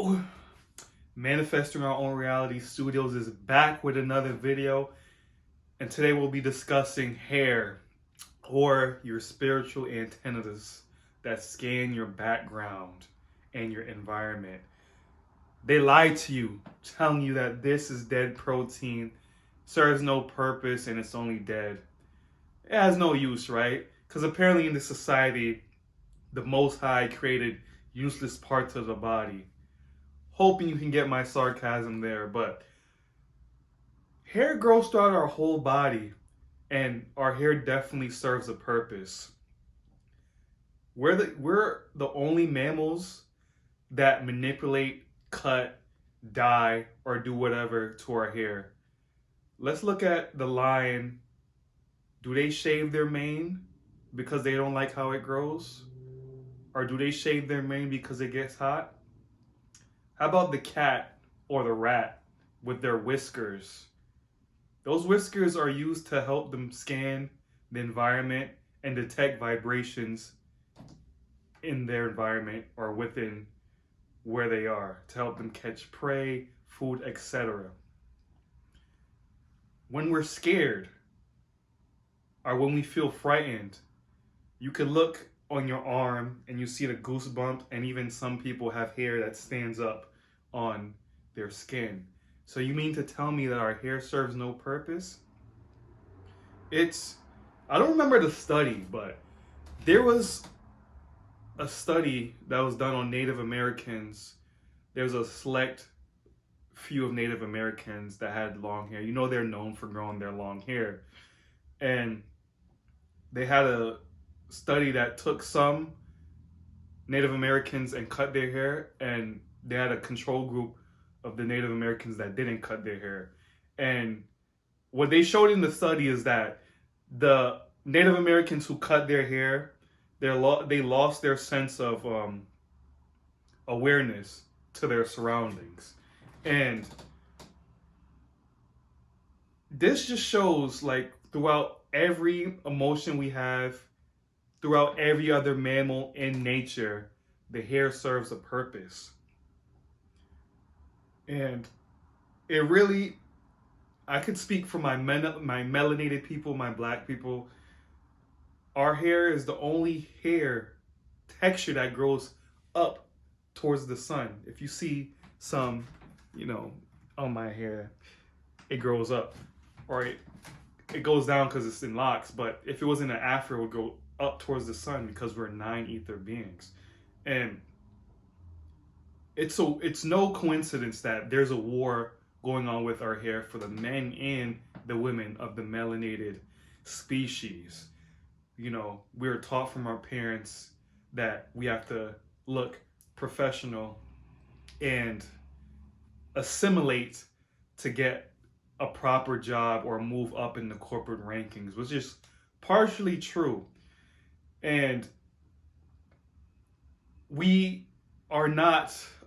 Yo, Manifesting Our Own Reality Studios is back with another video, and today we'll be discussing hair, or your spiritual antennas that scan your background and your environment. They lie to you, telling you that this is dead protein, serves no purpose, and it's only dead. It has no use, right? Because apparently in this society, the Most High created useless parts of the body. Hoping you can get my sarcasm there, but hair grows throughout our whole body, and our hair definitely serves a purpose. We're the only mammals that manipulate, cut, dye, or do whatever to our hair. Let's look at the lion. Do they shave their mane because they don't like how it grows? Or do they shave their mane because it gets hot? How about the cat or the rat with their whiskers? Those whiskers are used to help them scan the environment and detect vibrations in their environment or within where they are to help them catch prey, food, etc. When we're scared or when we feel frightened, you can look on your arm and you see the goosebump, and even some people have hair that stands up on their skin. So you mean to tell me that our hair serves no purpose? I don't remember the study, but there was a study that was done on Native Americans. There's a select few of Native Americans that had long hair. You know, they're known for growing their long hair. And they had a study that took some Native Americans and cut their hair, and they had a control group of the Native Americans that didn't cut their hair. And what they showed in the study is that the Native Americans who cut their hair, they lost their sense of awareness to their surroundings. And this just shows, like, throughout every emotion we have, throughout every other mammal in nature, the hair serves a purpose. And it really, I could speak for my melanated people, my black people. Our hair is the only hair texture that grows up towards the sun. If you see some, on my hair, it grows up. Or it goes down because it's in locks. But if it was in an afro, it would go up towards the sun because we're 9 ether beings. And it's no coincidence that there's a war going on with our hair for the men and the women of the melanated species. We're taught from our parents that we have to look professional and assimilate to get a proper job or move up in the corporate rankings, which is partially true. And a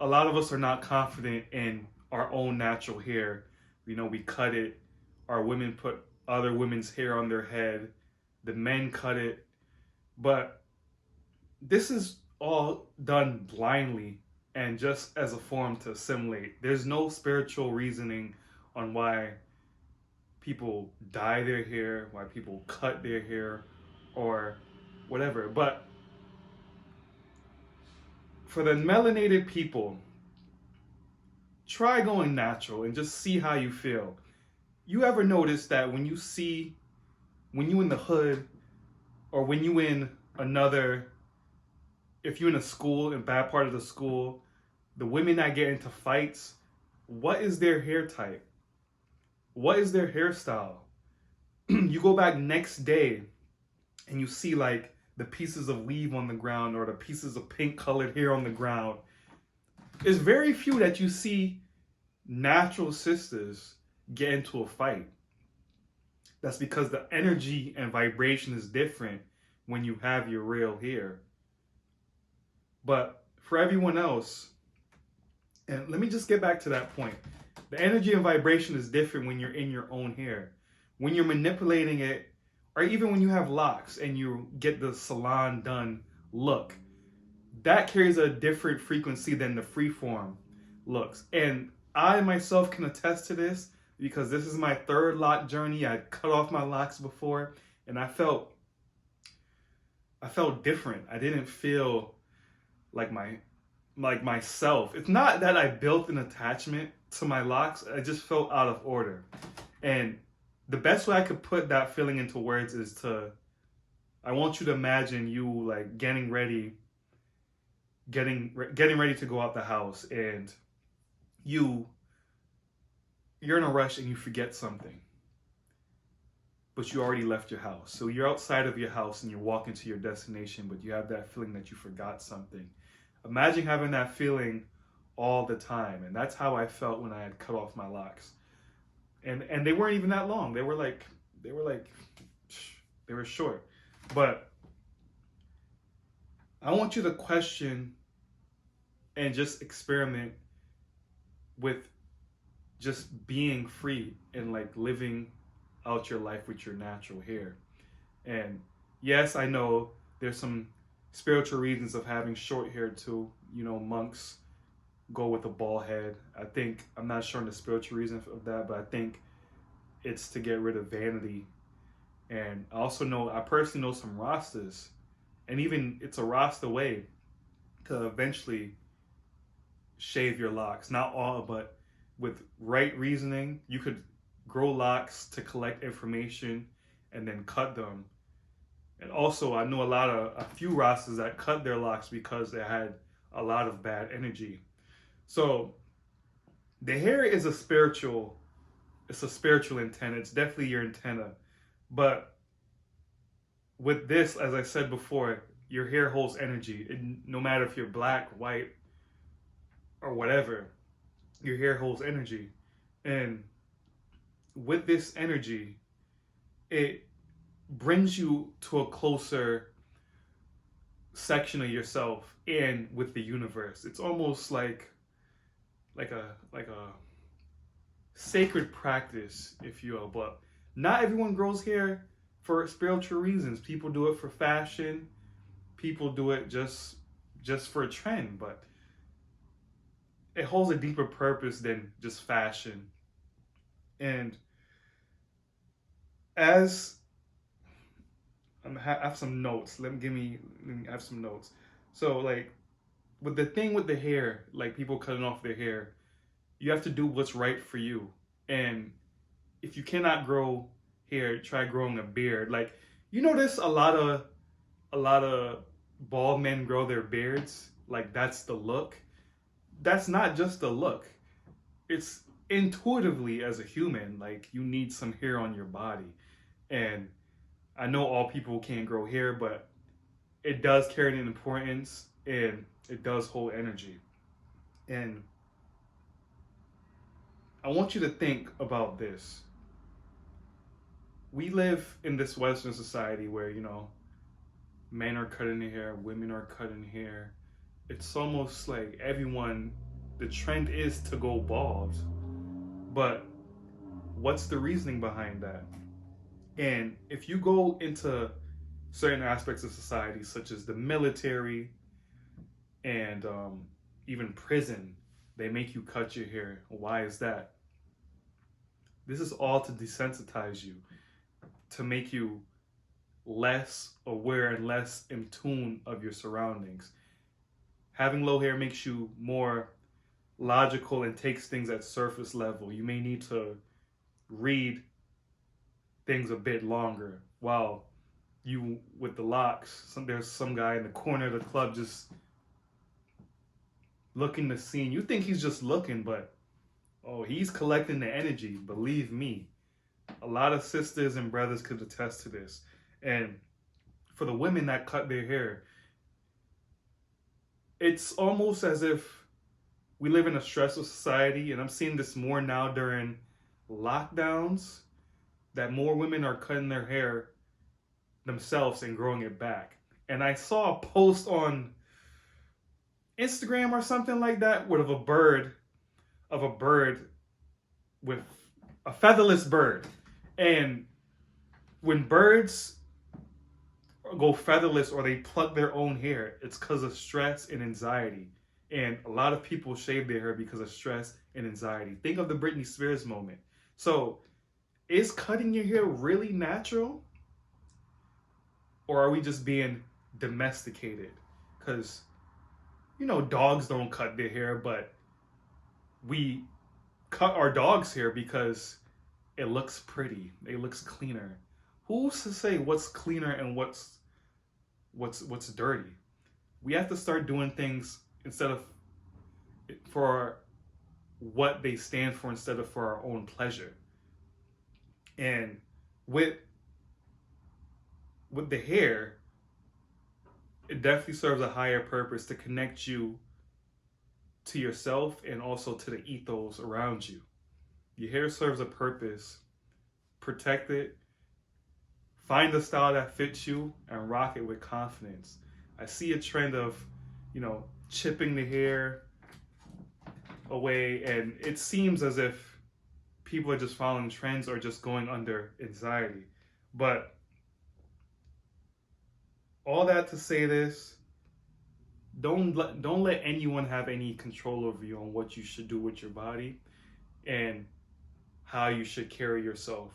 lot of us are not confident in our own natural hair. We cut it. Our women put other women's hair on their head. The men cut it. But this is all done blindly and just as a form to assimilate. There's no spiritual reasoning on why people dye their hair, why people cut their hair, or whatever. But for the melanated people, try going natural and just see how you feel. You ever notice that when you in the hood, or when you if you're in a school, in a bad part of the school, the women that get into fights, what is their hair type? What is their hairstyle? You go back next day and you see, like, the pieces of weave on the ground or the pieces of pink colored hair on the ground. It's very few that you see natural sisters get into a fight. That's because the energy and vibration is different when you have your real hair. But for everyone else, and let me just get back to that point. The energy and vibration is different when you're in your own hair. When you're manipulating it, or even when you have locks and you get the salon done look, that carries a different frequency than the free form. looks. And I myself can attest to this because this is my third lock journey. I cut off my locks before, and I felt different. I didn't feel like myself. It's not that I built an attachment to my locks. I just felt out of order. And the best way I could put that feeling into words is I want you to imagine you like getting ready to go out the house, and you're in a rush and you forget something, but you already left your house. So you're outside of your house and you're walking to your destination, but you have that feeling that you forgot something. Imagine having that feeling all the time. And that's how I felt when I had cut off my locks. And they weren't even that long. They were short. But I want you to question and just experiment with just being free and like living out your life with your natural hair. And yes, I know there's some spiritual reasons of having short hair too. You know, monks go with a bald head. I'm not sure on the spiritual reason of that, but I think it's to get rid of vanity. And I personally know some Rastas, and even it's a Rasta way to eventually shave your locks. Not all, but with right reasoning, you could grow locks to collect information and then cut them. And also, I know a few Rastas that cut their locks because they had a lot of bad energy. So the hair is it's a spiritual antenna. It's definitely your antenna. But with this, as I said before, your hair holds energy. No matter if you're black, white, or whatever, your hair holds energy. And with this energy, it brings you to a closer section of yourself and with the universe. It's almost like a sacred practice, if you will. But not everyone grows hair for spiritual reasons. People do it for fashion. People do it just for a trend, but it holds a deeper purpose than just fashion. And as I have some notes. Let me have some notes. So like with the hair, like people cutting off their hair, you have to do what's right for you. And if you cannot grow hair, try growing a beard. Like you notice a lot of bald men grow their beards. Like that's the look. That's not just the look. It's intuitively as a human, like you need some hair on your body. And I know all people can't grow hair, but it does carry an importance and it does hold energy. And I want you to think about this. We live in this Western society where, men are cutting their hair, women are cutting hair. It's almost like the trend is to go bald. But what's the reasoning behind that? And if you go into certain aspects of society, such as the military and even prison, they make you cut your hair. Why is that? This is all to desensitize you, to make you less aware and less in tune of your surroundings. Having low hair makes you more logical and takes things at surface level. You may need to read things a bit longer, while you with the locks, there's some guy in the corner of the club just looking the scene. You think he's just looking, but he's collecting the energy. Believe me, a lot of sisters and brothers could attest to this. And for the women that cut their hair, it's almost as if we live in a stressful society, and I'm seeing this more now during lockdowns, that more women are cutting their hair themselves and growing it back. And I saw a post on Instagram or something like that with a bird with a featherless bird. And when birds go featherless or they pluck their own hair, it's because of stress and anxiety. And a lot of people shave their hair because of stress and anxiety. Think of the Britney Spears moment. So, is cutting your hair really natural? Or are we just being domesticated? Because, dogs don't cut their hair, but we cut our dog's hair because it looks pretty. It looks cleaner. Who's to say what's cleaner and what's dirty? We have to start doing things instead of for what they stand for instead of for our own pleasure. And with the hair, it definitely serves a higher purpose to connect you to yourself and also to the ethos around you. Your hair serves a purpose. Protect it. Find a style that fits you and rock it with confidence. I see a trend of, chipping the hair away, and it seems as if people are just following trends or just going under anxiety. But all that to say this, don't let anyone have any control over you on what you should do with your body and how you should carry yourself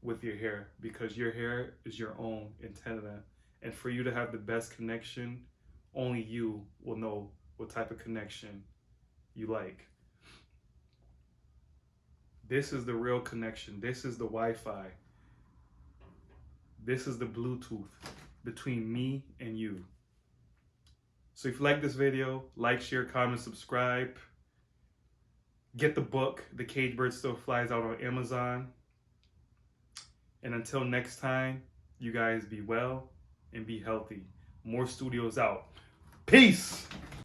with your hair, because your hair is your own antenna, and for you to have the best connection, only you will know what type of connection you like. This is the real connection. This is the Wi-Fi. This is the Bluetooth between me and you. So if you like this video, like, share, comment, subscribe. Get the book, The Caged Bird Still Flies, out on Amazon. And until next time, you guys be well and be healthy. More studios out. Peace!